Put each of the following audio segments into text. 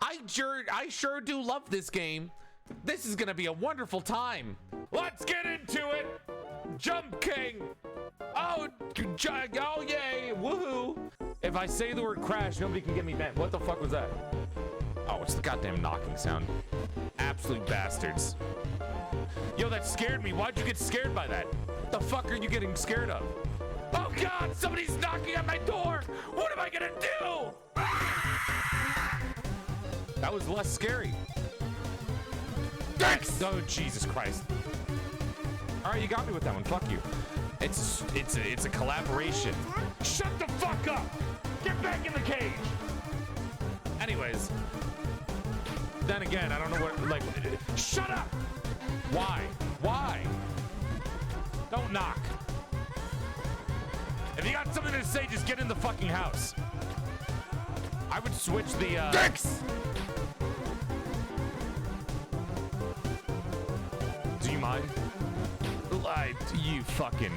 I sure do love this game. This is gonna be a wonderful time. Let's get into it. Jump King. Oh yay, woohoo. If I say the word crash, nobody can get me mad. What the fuck was that? Oh, it's the goddamn knocking sound. Absolute bastards. Yo, that scared me. Why'd you get scared by that? The fuck are you getting scared of? Oh God, somebody's knocking at my door. What am I gonna do? That was less scary. Thanks. Oh, Jesus Christ. All right, you got me with that one. Fuck you. It's a collaboration. Shut the fuck up. Get back in the cage. Anyways. Then again, I don't know what, like, shut up. Why? Why? Don't knock. If you got something to say, just get in the fucking house. I would switch the, Dicks! Do you mind? You fucking...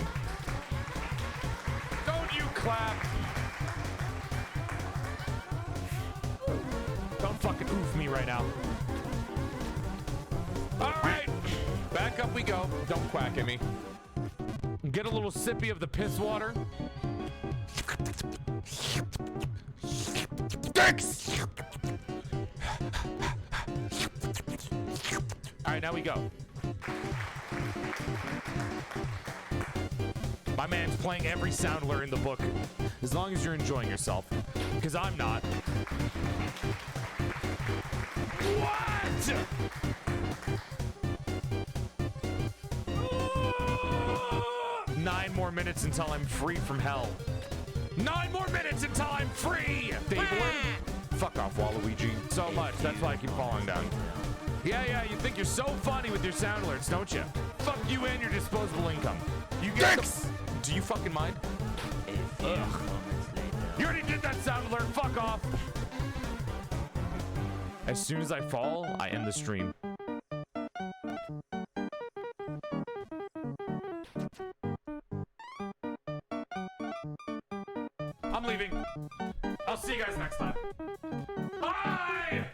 Don't you clap! Don't fucking oof me right now. Alright! Back up we go. Don't quack at me. Get a little sippy of the piss water. Dicks! Alright, now we go. My man's playing every soundler in the book. As long as you're enjoying yourself. Because I'm not. What? 9 more minutes until I'm free from hell. 9 more minutes until I'm free! Fabler. Fuck off, Waluigi. So much. That's why I keep falling down. Yeah, you think you're so funny with your sound alerts, don't you? Fuck you and your disposable income. You get Do you fucking mind? Ugh. You already did that sound alert. Fuck off. As soon as I fall, I end the stream. I'm leaving. I'll see you guys next time. Bye!